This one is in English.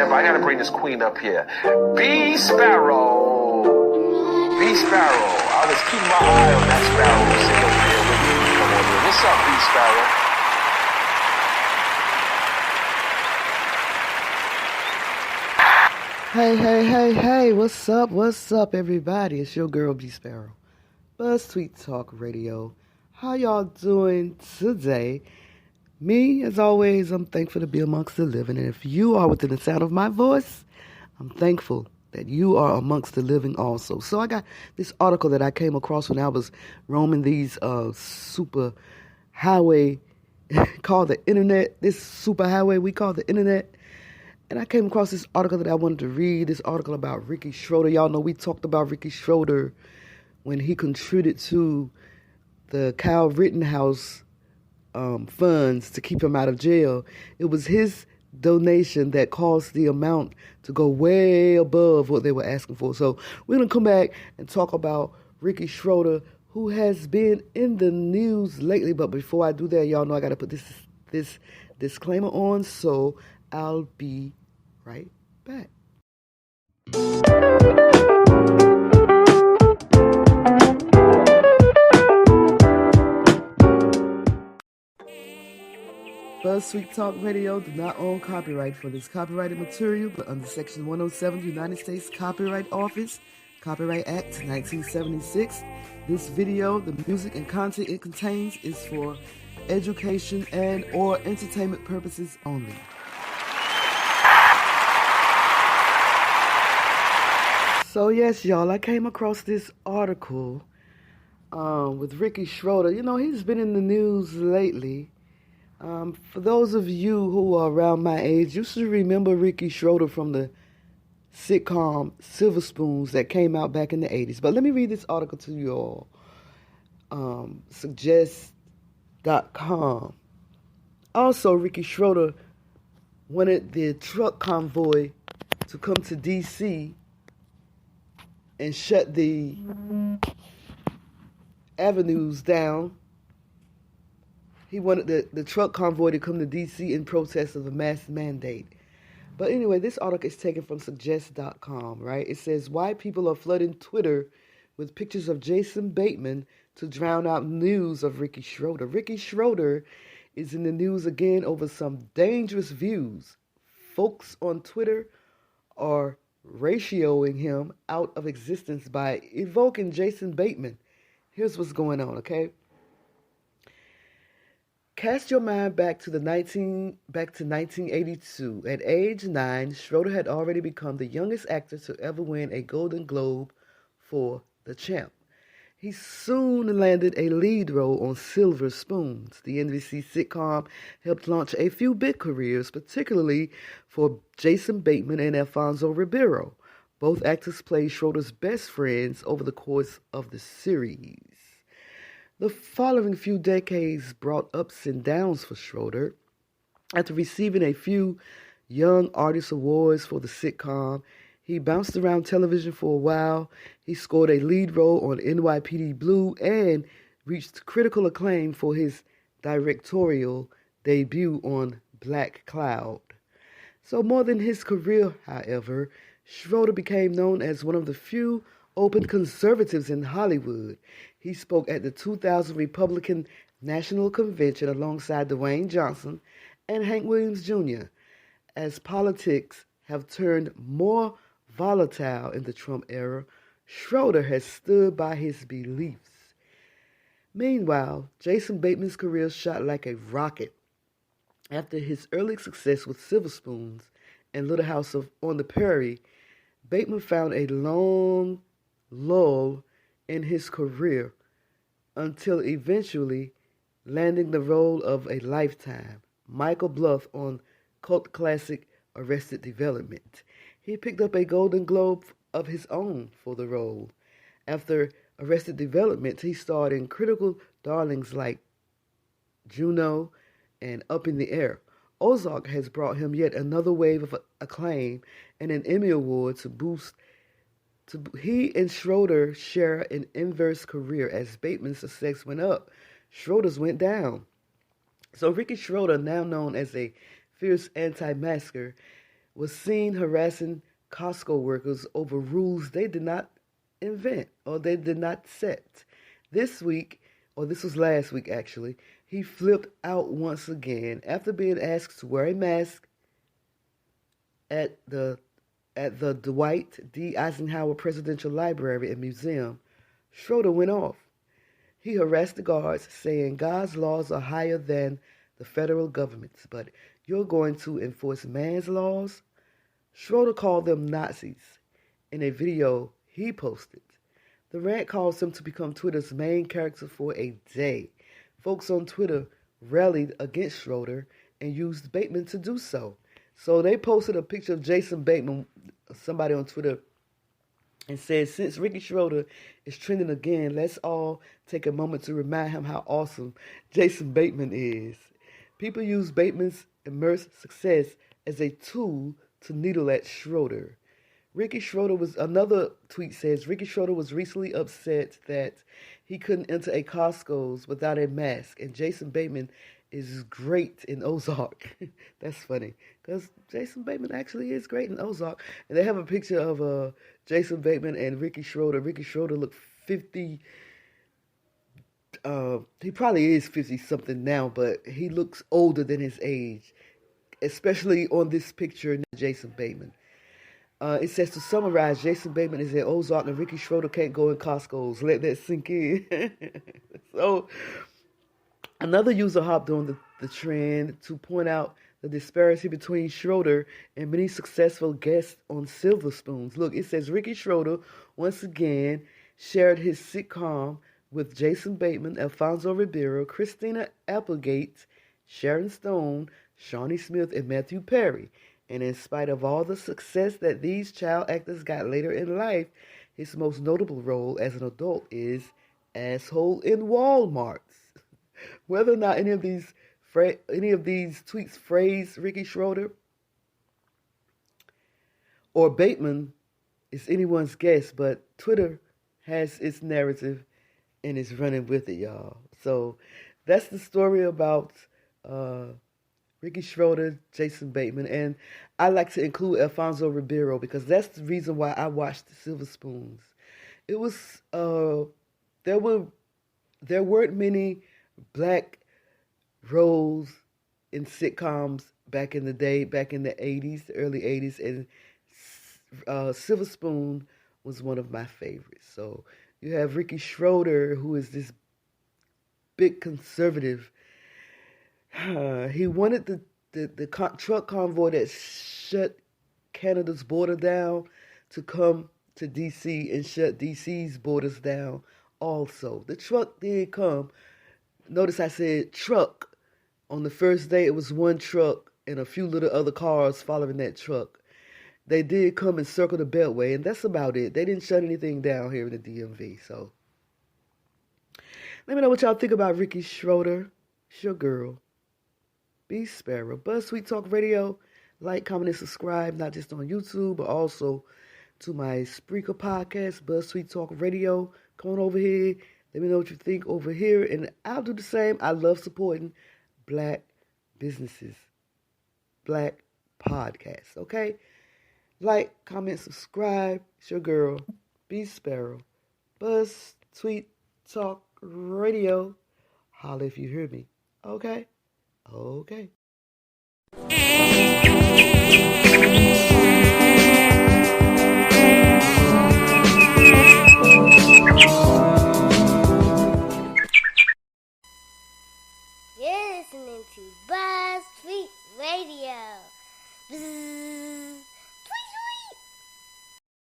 here, but I gotta bring this queen up here. BeeSparrow. BeeSparrow. I was keeping my eye on that sparrow sitting over there with me. Come on in. What's up, BeeSparrow? Hey, what's up, everybody? It's your girl, BeeSparrow. BuzzzTweet Talk Radio. How y'all doing today? Me, as always, I'm thankful to be amongst the living, and if you are within the sound of my voice, I'm thankful that you are amongst the living also. So I got this article that I came across when I was roaming these super highway called the internet, this super highway we call the internet. And I came across this article that I wanted to read, this article about Ricky Shroder. Y'all know we talked about Ricky Shroder when he contributed to the Kyle Rittenhouse funds to keep him out of jail. It was his donation that caused the amount to go way above what they were asking for. So we're going to come back and talk about Ricky Shroder, who has been in the news lately. But before I do that, y'all know I got to put this disclaimer on, so I'll be right back. BuzzTweet Talk Radio do not own copyright for this copyrighted material, but under Section 107 United States Copyright Office, Copyright Act 1976, this video, the music and content it contains is for education and or entertainment purposes only. So yes, y'all, I came across this article with Ricky Shroder. You know, he's been in the news lately. For those of you who are around my age, you should remember Ricky Shroder from the sitcom Silver Spoons that came out back in the 80s. But let me read this article to you all. Suggest.com. Also, Ricky Shroder wanted the truck convoy to come to D.C. and shut the avenues down. He wanted the truck convoy to come to D.C. in protest of the mask mandate. But anyway, this article is taken from Suggest.com, right? It says, why people are flooding Twitter with pictures of Jason Bateman to drown out news of Ricky Shroder. Ricky Shroder is in the news again over some dangerous views. Folks on Twitter are ratioing him out of existence by evoking Jason Bateman. Here's what's going on, okay? Cast your mind back to 1982. At age 9, Shroder had already become the youngest actor to ever win a Golden Globe for The Champ. He soon landed a lead role on Silver Spoons. The NBC sitcom helped launch a few big careers, particularly for Jason Bateman and Alfonzo Ribeiro. Both actors played Shroder's best friends over the course of the series. The following few decades brought ups and downs for Shroder. After receiving a few Young Artist Awards for the sitcom, he bounced around television for a while. He scored a lead role on NYPD Blue and reached critical acclaim for his directorial debut on Black Cloud. So more than his career, however, Shroder became known as one of the few open conservatives in Hollywood. He spoke at the 2000 Republican National Convention alongside Dwayne Johnson and Hank Williams Jr. As politics have turned more volatile in the Trump era, Shroder has stood by his beliefs. Meanwhile, Jason Bateman's career shot like a rocket. After his early success with Silver Spoons and Little House on the Prairie, Bateman found a long lull in his career until eventually landing the role of a lifetime, Michael Bluff, on cult classic Arrested Development. He picked up a Golden Globe of his own for the role. After Arrested Development, he starred in critical darlings like Juno and Up in the Air. Ozark has brought him yet another wave of acclaim and an Emmy Award to boost. He and Shroder share an inverse career. As Bateman's success went up, Shroder's went down. So Ricky Shroder, now known as a fierce anti-masker, was seen harassing Costco workers over rules they did not invent or they did not set. This week, or this was last week actually, he flipped out once again after being asked to wear a mask at the Dwight D. Eisenhower Presidential Library and Museum. Shroder went off. He harassed the guards, saying God's laws are higher than the federal government's, but you're going to enforce man's laws? Shroder called them Nazis in a video he posted. The rant caused him to become Twitter's main character for a day. Folks on Twitter rallied against Shroder and used Bateman to do so. So they posted a picture of Jason Bateman, somebody on Twitter, and said, since Ricky Shroder is trending again, let's all take a moment to remind him how awesome Jason Bateman is. People use Bateman's immense success as a tool to needle at Shroder. Another tweet says, Ricky Shroder was recently upset that he couldn't enter a Costco's without a mask, and Jason Bateman is great in Ozark. That's funny, because Jason Bateman actually is great in Ozark. And they have a picture of Jason Bateman and Ricky Shroder. Ricky Shroder looked 50. He probably is 50-something now, but he looks older than his age, especially on this picture of Jason Bateman. It says, to summarize, Jason Bateman is in Ozark and Ricky Shroder can't go in Costco's. Let that sink in. So, another user hopped on the trend to point out the disparity between Shroder and many successful guests on Silver Spoons. Look, it says Ricky Shroder once again shared his sitcom with Jason Bateman, Alfonzo Ribeiro, Christina Applegate, Sharon Stone, Shawnee Smith, and Matthew Perry. And in spite of all the success that these child actors got later in life, his most notable role as an adult is asshole in Walmart. Whether or not any of these tweets phrase Ricky Shroder or Bateman is anyone's guess, but Twitter has its narrative and is running with it, y'all. So that's the story about Ricky Shroder, Jason Bateman, and I like to include Alfonzo Ribeiro because that's the reason why I watched Silver Spoons. It was there weren't many black roles in sitcoms back in the day, back in the 80s, the early 80s, and Silver Spoon was one of my favorites. So you have Ricky Shroder, who is this big conservative. He wanted the truck convoy that shut Canada's border down to come to D.C. and shut D.C.'s borders down also. The truck did come. Notice I said truck. On the first day, it was one truck and a few little other cars following that truck. They did come and circle the Beltway, and that's about it. They didn't shut anything down here in the DMV. So let me know what y'all think about Ricky Shroder. It's your girl, BeeSparrow. BuzzzTweet Talk Radio. Like, comment, and subscribe, not just on YouTube, but also to my Spreaker podcast, BuzzzTweet Talk Radio. Come on over here. Let me know what you think over here, and I'll do the same. I love supporting black businesses, black podcasts, okay? Like, comment, subscribe. It's your girl, BeeSparrow. BuzzzTweet Talk Radio. Holla if you hear me, okay? Okay. You're listening to BuzzTweet Radio. Buzz.